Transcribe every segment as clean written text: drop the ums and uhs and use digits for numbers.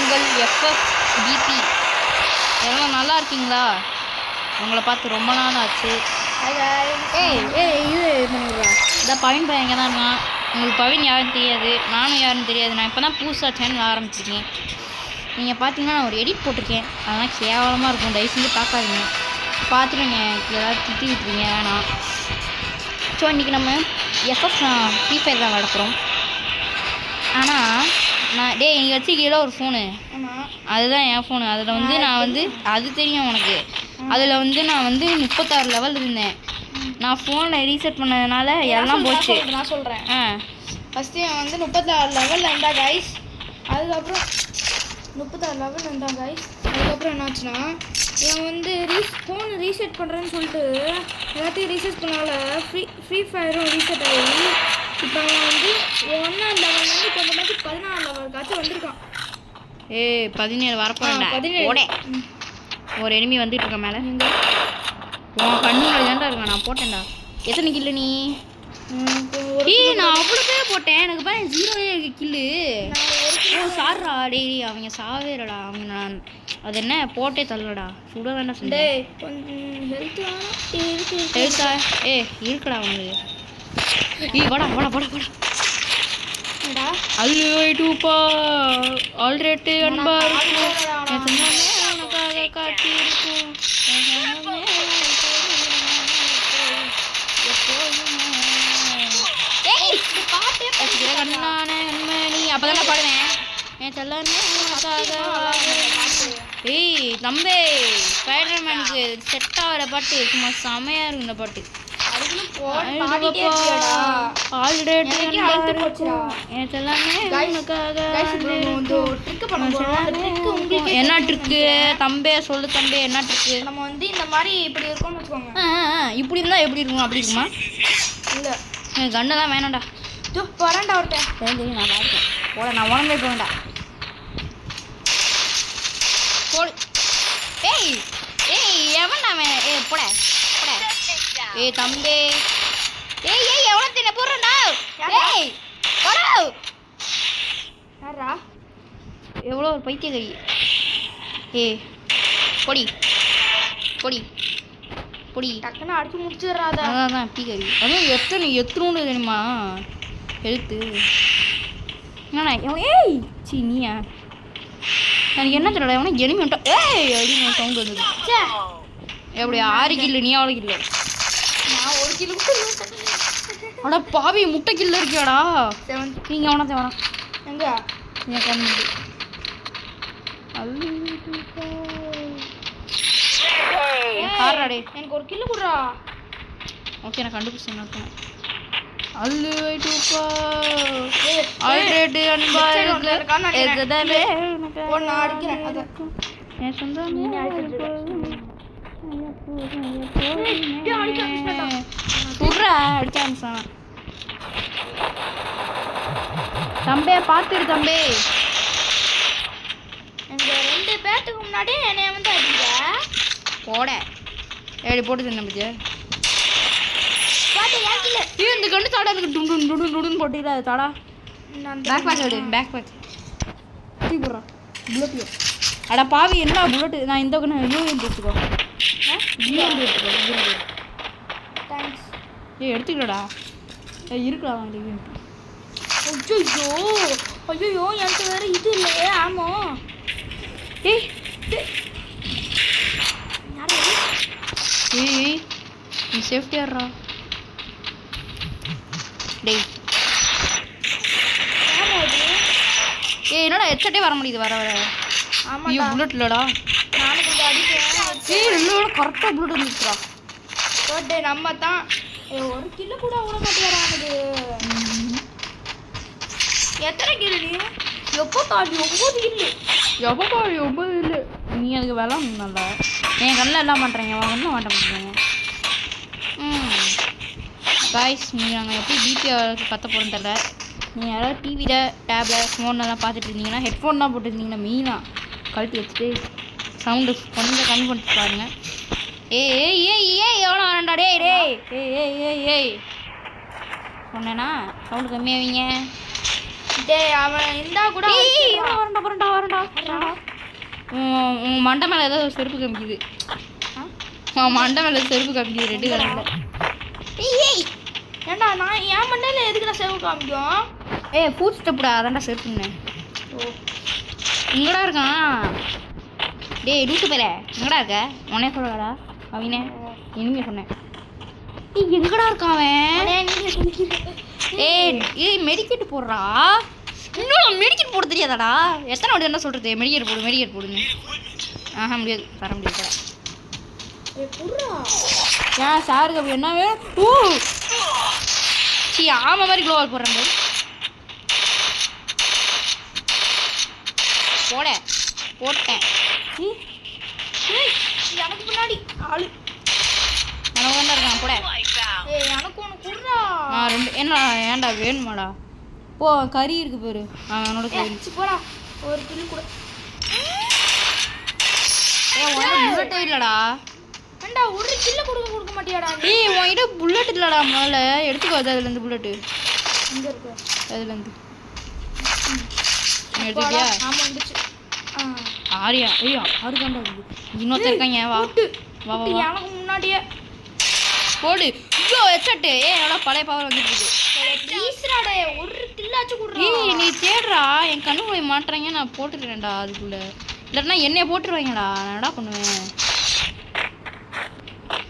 உங்கள் FFBP. எல்லாம் நல்லா இருக்கீங்களா? உங்களை பார்த்து ரொம்ப நாள் ஆச்சு. இந்த பவின் பையன் எங்கே தான் இருக்கான். உங்களுக்கு பவின் யாருன்னு தெரியாது, நானும் யாருன்னு தெரியாது. நான் இப்போ தான் புதுசாக சேனல் ஆரம்பிச்சிருக்கேன். நீங்கள் பார்த்தீங்கன்னா நான் ஒரு எடிட் போட்டிருக்கேன், அதெல்லாம் கேவலமாக இருக்கும். தயவு செஞ்சு பார்க்காதீங்க. பார்த்துட்டு நீங்கள் ஏதாவது திட்டி விட்டுருங்க, வேணாம். ஸோ இன்றைக்கி நம்ம ஃப்ரீ ஃபயர் தான் விளக்குறோம். ஆனால் நான் நீங்கள் வச்சுக்கீழே ஒரு ஃபோனு, அதுதான் என் ஃபோனு. அதில் வந்து நான் வந்து அது தெரியும் உனக்கு. அதில் வந்து நான் வந்து 36 லெவல் இருந்தேன். நான் ஃபோனில் ரீசெட் பண்ணதுனால எல்லாம் போச்சு. நான் சொல்கிறேன். ஃபஸ்ட்டு என் வந்து 36 லெவலில் இருந்தா கைஸ். அதுக்கப்புறம் 36 லெவலில் இருந்தா கைஸ். அதுக்கப்புறம் என்னாச்சுன்னா என் வந்து ஃபோன் ரீசெட் பண்ணுறேன்னு சொல்லிட்டு எல்லாத்தையும் ரீசெட் பண்ணால ஃப்ரீ ஃபயரும் ரீசெட் ஆகி இப்போ அவன் வந்து 1 லெவல்லேருந்து கொஞ்சமாச்சு 14 லெவலுக்காச்சும் வந்திருக்கான். 17 வரப்போறேன்டா. 17 ஒரு எனிமி வந்துட்டு இருக்க மேலே. உன் கண்ணு தான்டா இருக்கான். நான் போட்டேன்டா. எத்தனை கில்லு நீ? நான் அவ்வளோ பேர் போட்டேன். எனக்கு பாரு 0 கில்லு. சார்ரா டே, அவங்க சாவே இல்லடா. அவங்க நான் அது என்ன போட்டே தள்ளடா. சுட வேண்டாம் சொன்னேன். ஹெல்த்தா இருக்குடா அவங்களுக்கு. வாடா வாடா வாடா வாடா. அல்லுவைட்டுப்பா ஆல்ரெடி அன்பா இருக்கும். உனக்காக காட்டி இருக்கும். அப்பதான் பாடுவேன். தம்பி ஸ்பைடர்மேனுக்கு செட் ஆகிற பாட்டு சும்மா செமையா இருக்கும். இந்த பாட்டு என்ன ட்ரிக்கு தம்பே சொல்லு தம்பி, என்ன ட்ரிக்கு? நம்ம வந்து இந்த மாதிரி இப்படி இருக்கோம்னு வச்சுக்கோங்க. இப்படி இருந்தா எப்படி இருக்கும்? அப்படி இருக்குமா? இல்லை எனக்கு கண்ணு தான் வேணாம்டா. வரேன்டா ஒருத்தன். சரி நான் பார்த்தேன் போட. நான் உடம்பே போவேன்டா. போடு. எவன் அவன்? போட போட. தம்பி எவ்வளோ தின்ன போடுறா? யாரா எவ்வளோ ஒரு பைத்தியக்காரி. பொடி பொடி பொடி டக்குன்னு அடிச்சு முடிச்சிடுறாத. அதான் பீக்கறி. அதுவும் எத்தனை தெரியுமா எழுத்து? என்னண்ணா நீயா? எனக்கு என்ன தெரியல. எவனா எனிமி விட்டா அப்படின்னு சவுண்ட் வந்தது. எப்படி 6 கில்லு? நீ அவ்வளோ கில்லு? நான் 1 கிலோ. அடா பாவி, முட்டை கில்லு இருக்கியாடா? நீங்கள் எவனா தேவனா எங்க என் கண்ணு ஆறாடே. எனக்கு 1 கிலோ கொடுறா. ஓகே நான் கண்டுபிடிச்சேன். அல்லுவைட்டுப்பா ஆல்ரெடி அன்பா இருக்குதாவே ஒன்று அடிக்கிறேன். என் சொந்தம் சுடுறா அடிச்சான். தம்பே பார்த்துரு தம்பே. இந்த 2 பேத்துக்கு முன்னாடியே என்னைய வந்து அடிங்க போட. ஏடி போட்டு நம்பிச்சு இந்த கண்டு தாடா. எனக்கு டுன் டுன் டுன் போட்டில தாடா. பேக் பேக் எடு. பேக் பேக் போடுறா. புல்லட். அட பாவி, என்ன புல்லட்? நான் இந்த கண்ணு யூஎன் எடுத்துக்கோ. யூஎன் எடுத்துக்கோ. தேங்க்ஸ். எடுத்துக்கடா. இருக்குடா வாங்க யூஎன். ஐயோ எனக்கு வேற இது இல்லையே. ஆமா நீ சேஃப்டியாடுறா. டேய் என்னடா ஹெட்செட்டே வர முடியுது வர வர. ஐயோ புல்லட் இல்லடா. நானும் கொஞ்சம் அடிக்கிறேன். இல்லோட கரெக்டாக புல்லட் வந்துச்சுடா. பர்த்டே நம்ம தான் 1 கிலோ கூட விட மாட்டேங்கிறானுது. எத்தனை கிலோ நீ? எப்போ தாண்டி 9 கிலோ. எப்போ தாண்டி 9 இல்லை. நீ அதுக்கு வேலை நல்லா என் கண்ணில் எல்லாம் பண்ணுறீங்க. அவங்க ஒன்றும் மாட்ட மாட்டேங்க. காய்ஸ் நாங்கள் எப்படி பிபி கற்ற போகிறோன்னு தெரியல. நீங்கள் யாராவது டிவியில் டேபில் ஃபோன்லாம் பார்த்துட்டு இருந்தீங்கன்னா ஹெட்ஃபோன் தான் போட்டுருந்தீங்கன்னா மெயினாக கழட்டி வச்சுட்டு சவுண்டு கொஞ்சம் கம்மி பண்ணிட்டு பாருங்க. எவ்வளோ வரண்டா? ஏய் சொன்னேன்னா சவுண்டு கம்மியாவீங்க. அவன் இருந்தா கூட வரண்டா உன் மண்டை மேலே ஏதோ செருப்பு காமிக்குது. உன் மண்டை மேலே செருப்பு காமிக்குது ரெண்டு கலரில். ஏய் ஏண்டா நான் என் மண்டையில் எதுக்கு நான் செருப்பு காமிக்கும்? ஃபுட் ஸ்டெப்டா அதான்டா செருப்புன்னு. ஓ இங்கடா இருக்கான். டேய் லூசு பேர எங்கடா இருக்க? உடனே சொல்லடா அவனே இனிமே சொன்னேன். எங்கடா இருக்கான் அவன்? ஏய் மெடிக்கெட் போடுறா. இன்னும் மெடிக்கெட் போட தெரியாதாடா? எத்தனை வாட்டி என்ன சொல்கிறது? மெடிக்கெட் போடுங்க. முடியாது, தர முடியாது. ஏன் சாருக்கு அப்படி என்ன வேணும்? ஆமை மாதிரி க்ளோவால் போடுறேன். போட்டேன். எனக்கு முன்னாடி ஆளு எனக்கு ஒன்றா இருக்கான். போட எனக்கு ஒன்று குடுறா. ரெண்டு என்ன ஏன்டா வேணுமாடா? போ கறி இருக்கு பேரு அவனோட கறி. போடா ஒரு கிலோ கூட. புல்லட்டே இல்லடா. ஏண்டா ஒரு கிலோ கொடுக்க மாட்டியாடா? உன்கிட்ட புல்லட் இல்லடா. முதல்ல எடுத்துக்கோ அதுலேருந்து புல்லட்டு. இங்க இருக்கு அதுலேருந்து எடுத்துக்கியா? ஆமா வந்துச்சு. ஆரியா ஆறு தாண்டா இருக்குது. இன்னொருத்தர் இருக்காங்க. வா வா வா எனக்கு முன்னாடியே போடு. ஐயோ ஹெட்செட்டு. நல்லா பழைய பவர் வந்துட்டு இருக்கு. ப்ளீஸ்ராடே ஒரு கில்லாச்சு குடுறா. நீ தேடுறா. என் கண்ணு போய் மாட்டுறாங்க. நான் போட்டுக்கிறேன்டா அதுக்குள்ள. இல்லைன்னா என்னைய போட்டுருவாங்கடா. நான் என்னடா பண்ணுவேன்?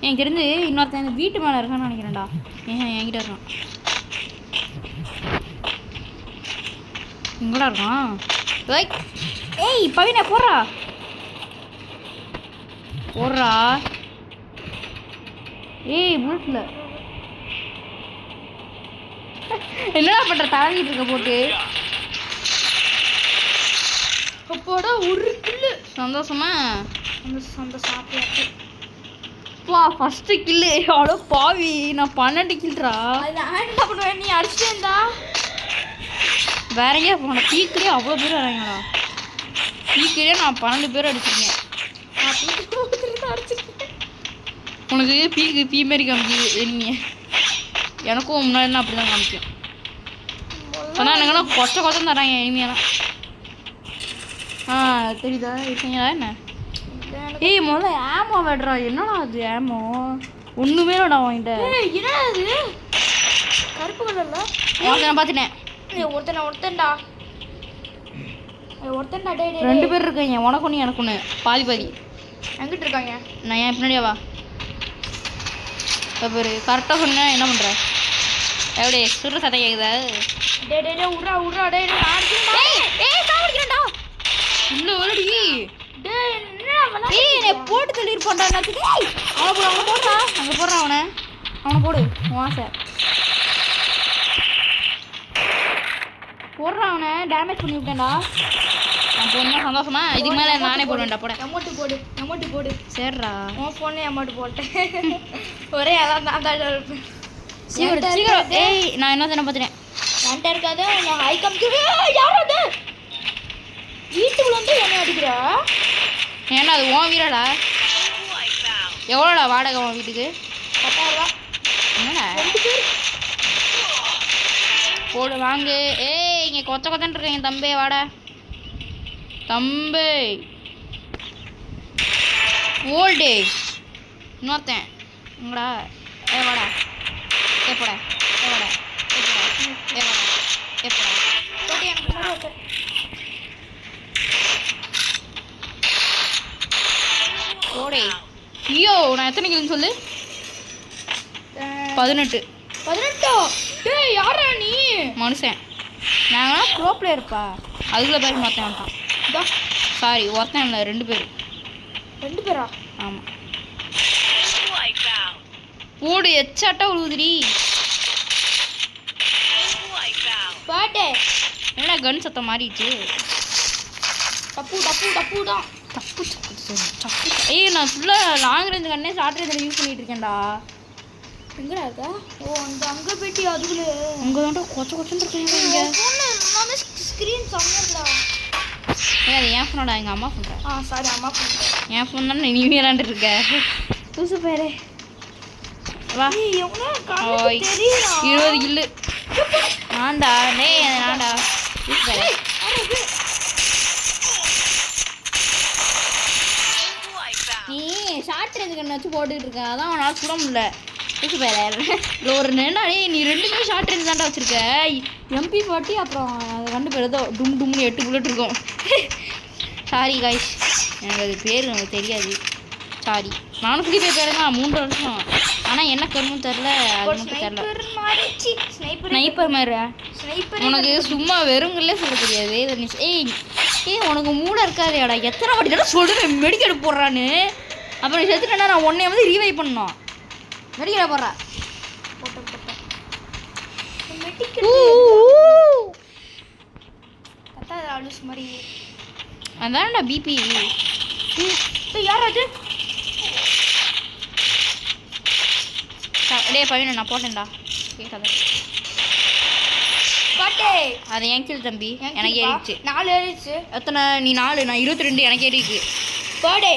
எனக்கு தெரிஞ்சு இன்னொருத்தன் இந்த வீட்டு மேலே இருக்கான்னு நினைக்கிறேன்டா. என்கிட்ட இருக்கான். எங்கடா இருக்கான்? ஏய் பவினா போடுறா. புல்லட்ல என்னடா பண்ற? தரங்கிட்டு இருக்க போட்டு. அப்போட ஒரு கில்லு. சந்தோஷமா? அந்த சாப்பிட்டு ஃபர்ஸ்ட் கில்லு. அவ்வளோ பாவி. நான் 12 கில்றா. என்ன பண்ணுவேன்? நீ அடிச்சுட்டே இருந்தா வேற எங்கேயா போன? பீக்கிலே அவ்வளோ பேர் வராங்கடா. பீக்கிலே நான் 12 பேர் அடிச்சிருக்கேன். உனக்கு பீ மாரி காமிக்குது எனிமிய. எனக்கும் முன்னாடி அப்படி தான் காமிக்கும். ஆனால் எனக்குலாம் கொச்சம் தராங்க எனிமியெல்லாம். தெரியுதா இருக்கீங்களா என்ன? முதல்ல ஏமோ வேடுறா. என்னடா அது ஏமோ? ஒன்றுமே இல்லடா வாங்கிட்ட. என்னடா அது கருப்பு கலர்ல? நான் பார்த்துட்டேன். ஒருத்தன்டா. ரெண்டு பேர் இருக்காங்க. உனக்கு ஒன்று எனக்கு ஒன்று. பாதி எங்கிட்ட இருக்காங்க. நான் ஏன் பின்னாடியா வா. பேர் கரெக்டாக சொன்னேன். என்ன பண்ணுற? எப்படி சுடுற சட்டை கேட்குதா? உட்றா டேய் சாவடிக்கிறேன்டா. இல்லை ஓடி. என்னை போட்டு தள்ளியிருப்பான்டா. அவனை போடுறா. அங்கே போடுறான். அவனை போடு. ஆசை போடுறான். அவனை டேமேஜ் பண்ணி விட்டேன்டா. நான் போடணும் சந்தோஷமா? இதுக்கு மேலே நானே போடுவேன்டா. அமௌண்ட்டு போடு. சரிடா. உன் ஃபோன்லேயே அமௌண்ட் போட்டேன். ஒரே அதான் நான் தான் இருப்பேன். சீக்கிரம். நான் என்ன தானே பார்த்துட்டேன். என்கிட்ட இருக்காது. ஹை காமிக்க யாரும் அது வீட்டுக்குள்ள வந்து என்ன அடிக்கிறா? ஏன்னா அது உன் வீரடா. எவ்வளோடா வாடகை உன் வீட்டுக்கு? 10,000 என்னடா போடு வாங்கு. இங்கே கொத்தன்னு இருக்கேன். என் தம்பி வாடா. தம்பி ஓல்டே இன்னொருத்தன் உங்கடா. வாடா. போடா. வாடா. ஓடே. ஐயோ நான் எத்தனை கிலோன்னு சொல்லு? 18. டேய் யாரா நீ? மனுஷன். நாங்களாம் ப்ரோ பிளேயர்ப்பா. அதுக்குள்ளே பேர் ஒருத்தன் வந்துட்டான். சாரி ஒருத்தன் இல்லை 2 பேர். 2 பேரா? ஆமாம். போடு எச்சாட்டா உழுவுதுடி. பாட்டே என்னடா கன் சத்தம் மாறிடுச்சு. டப்பு தான். தப்பு. நான் ஃபுல்லாக லாங் ரேஞ்ச் கண்ணே ஷார்ட் ரேஞ்சில் யூஸ் பண்ணிகிட்டு இருக்கேன்டா. எங்கடா இருக்கா? அங்கே போயிட்டு அதுக்குள்ளே அங்கே தான் கொச்சன்னு இருக்கீங்க. இங்கே ஸ்க்ரீன் செம்மையா அது என் ஃபோனோட எங்கள் அம்மா ஃபோன். சாரி அம்மா ஃபோன். என் ஃபோன் தானே நீ விளாண்டுட்டு இருக்க. புதுசு பேரு வா. 20 கில்லு நான்டா. நான்டா ஷார்ட் ரேஞ்ச் கண்ணை வச்சு போட்டுக்கிட்டு இருக்கேன், அதான் அவனால் சுட முடியல. வச்சு பேர் இல்லை ஒரு நேரே நீ 2 ஷார்ட் ரேஞ்ச் தாண்டா வச்சுருக்க. MP40 அப்புறம் அதை கண்டு பேர் ஏதோ டும்னு 8 புல்லட் இருக்கும். சாரி காய்ஸ், எனக்கு அது பேர் எனக்கு தெரியாது, சாரி. நானும் ஃப்ரீ ஃபயர் பேர் தான் 3 வருஷம், ஆனால் என்ன கருமும் தெரில, அது மட்டும் தெரில. ஸ்னைப்பர் மாதிரி உனக்கு சும்மா வெறுங்கல்லே சொல்ல தெரியாது. ஏய் உனக்கு மூளை இருக்காதேடா, எத்தனை வாட்டி தானே சொல்லுவேன் மெடிக்கெட் போடுறான்னு. அப்புறம் நீ செத்துட்டேன்னா நான் உன்னைய வந்து ரீவைவ் பண்ணணும். மெடிக்கெட் போடுறா அதான்டா பிபி. யாராவது டே பையனை நான் போட்டேன்டா, கேட்காத. அது என் கீழ் தம்பி, எனக்கு ஏறிடுச்சு. 4 ஏறிடுச்சு. எத்தனை நீ 4, நான் 22, எனக்கு ஏறிடுச்சு. 5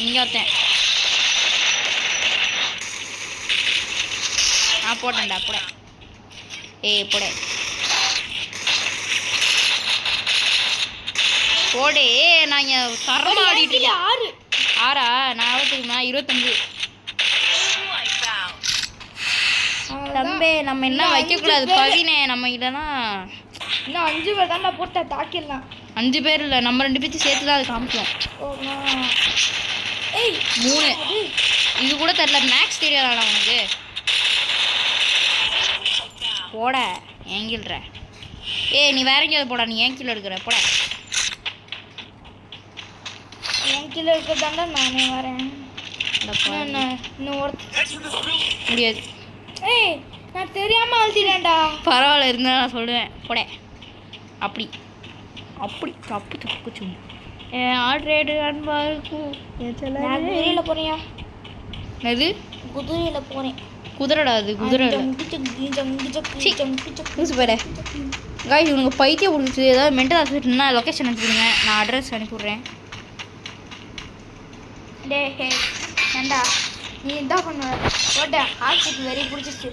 இங்கே ஒருத்தன் நான் போட்டேன்டா, போட போட போடே. நான் இங்கே தரமாக ஆடிட்டு இருக்கேன். 6 நான் எவ்வளோ தெரியுமா? 25. தம்பே நம்ம என்ன வைக்கக்கூடாது பவினே, நம்ம இல்லைன்னா இன்னும் 5 பேர் தான் போட்டா தாக்கிடலாம். 5 பேர் இல்லை, நம்ம 2 பேர்த்து சேர்த்து தான் அது காமிச்சோம். 3 இது கூட தெரில. மேக்ஸ் தெரியாதாடா உனக்கு? போட ஏங்கில்ற. நீ வேற எங்கேயாவது போடா, நீ ஏன் கீழே எடுக்கிற போட. என் கீழே இருக்கிறதாண்டா நானே வரேன். முடியாது. நான் தெரியாம அழுத்திட்டேன்டா. பரவாயில்ல, இருந்தா நான் சொல்லுவேன் போட. அப்படி அப்படி தப்பு தப்பு சும்மா ஆட்ரேடு அன்பா இருக்கும். குதிரையில் போறியா? எது குதிரையில் போகிறேன். குதிரைடா, அது குதிரை போட. காய்ஸ் உனக்கு பைத்தியம் பிடிச்சி ஏதாவது மென்டல் ஹாஸ்பிட்டல்னா லொக்கேஷன் அனுப்பிவிடுங்க, நான் அட்ரஸ் அனுப்பிவிட்றேன். ஹே ஏண்டா நீ என்ன பண்ண போட்ட? ஹாஸ்பிட்டல் வெறி பிடிச்சிச்சு.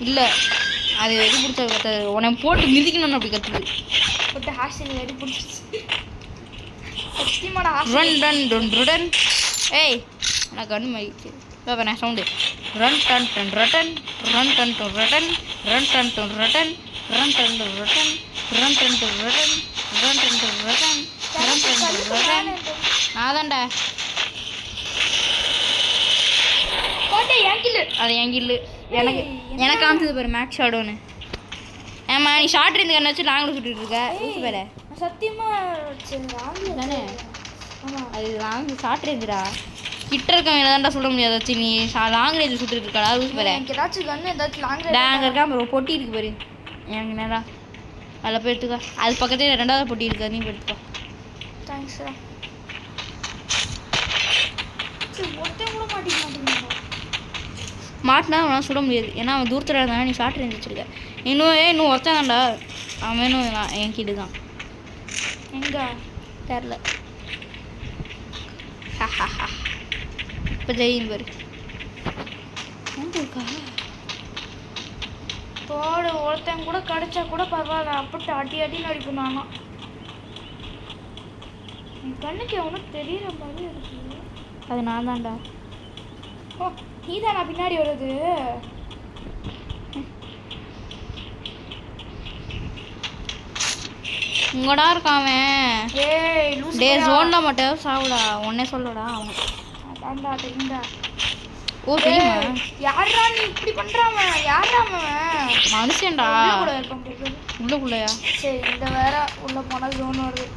இல்லை அது வெறி பிடிச்ச கற்று உன்னை போட்டு மிதிக்கணும்னு அப்படி கற்றுது. போட்டு ஹாஸ்பிட்டல் வெறி பிடிச்சிச்சு சத்தியமான. ரன் நான் கண்ணு மதிச்சு நான் sound run done done Ratan run done to Ratan run done to Ratan run done to Ratan run done to Ratan run done to Ratan run done to Ratan. அதான்டா அது என் கில்லு. எனக்கு காமிச்சது பாரு மேக்ஸ் ஷாடோன்னு. ஏம்மா நீ ஷார்ட் ரேஞ்ச் கண்ணை வச்சு லாங்கில் சுட்டுட்டு இருக்க பேர சத்தியமா தானே? அது லாங் ஷார்ட் ரேஞ்சுடா, கிட்ட இருக்கவங்க தான்டா சொல்ல முடியாது. வச்சு நீ லாங் ரேஞ்ச் சுட்டுட்டு இருக்கடா லூஸ் பேர. ஏதாச்சும் கண்ணு ஏதாச்சும் லாங் அங்கே இருக்கா ஒரு பொட்டி இருக்கு பாரு எனக்கு நேரா, அதில் போய் எடுத்துக்கோ. அது பக்கத்துல 2வது பொட்டி இருக்கு, நீ எடுத்துக்கோ. தேங்க்ஸ்டா. ஒருத்தன் கூட மாட்டேங்க மாட்டினா அவனால் சுட முடியாது, ஏன்னா அவன் தூரத்தில் இருந்தாலும் நீ ஷார்ட் ரேஞ்ச் வச்சுருக்க. இன்னும் ஒருத்தன் தான்டா, அவனும் என் கீடு தான். எங்க தெரில. இப்போ தெரியும் பாரு இருக்கா தோடு. ஒருத்தன் கூட கிடைச்சா கூட பரவாயில்ல, அப்படி அடி நடிக்கும். நானா என் கண்ணுக்கு எவனும் தெரியுற மாதிரி இருக்கு. அது நான் தான்டா. ஓ நீதானா பின்னாடி வருது? இங்கடா இருக்கான். டே ஜோன்ல மட்டும் சாவுடா, உடனே சொல்லடா அவன். அதான்டா தெரியுண்டா. ஓ தெரியுமா? யாரா நீ இப்படி பண்றாம? யாரா அவன்? மனுஷன்டா. உள்ளுக்குள்ளயா? சரி இந்த வேற உள்ள போனா ஜோன் வருது.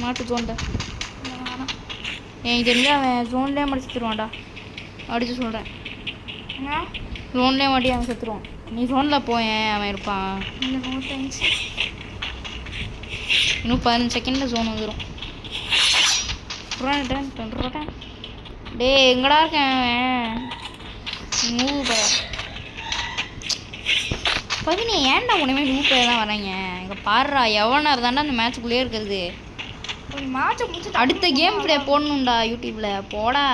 மாட்டு ஜோன்டா. எனக்கு தெரிஞ்சு அவன் ஜோன்லேயே மாட்டி செத்துருவான்டா, அடிச்சு சொல்கிறேன். ஜோன்லேயே மாட்டி அவன் செத்துருவான். நீ ஜோனில் போயேன் அவன் இருப்பான். இன்னும் 15 செகண்டில் ஜோன் வந்துடும். டே எங்கடா இருக்கேன் அவன்? நூறு பையன் பதினே ஏன்டா உடனே நூறு பையன் தான் வராங்க. இங்கே பாடுறா எவ்வளோ நேரம் தாண்டா அந்த மேட்சுக்குள்ளேயே இருக்கிறது. அடுத்த கேம் பிளே போடணும்டா யூடியூப்ல போடா.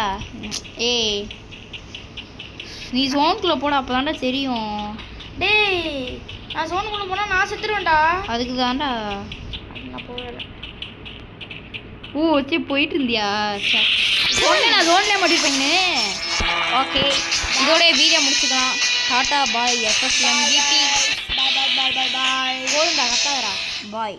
நீ ஜோனுக்குள்ளே போட, அப்போ தாண்டா தெரியும். டேய் நான் ஜோனுக்குள்ளே போனால் நான் செத்துருவேன்டா. அதுக்கு தாண்டா நான் போகல. ஓ சரி போயிட்டு இருந்தியா சரி சொன்னேன் நான் ஜோன்லேயே மாட்டிருப்பேங்கன்னு ஓகே இதோட வீடியோ முடிச்சுக்கலாம் டாட்டா பாய் எஃப்எஸ்எம் பிடி பாய் பாய் பாய் பாய் பாய் போதுண்டா கத்தாதரா பாய்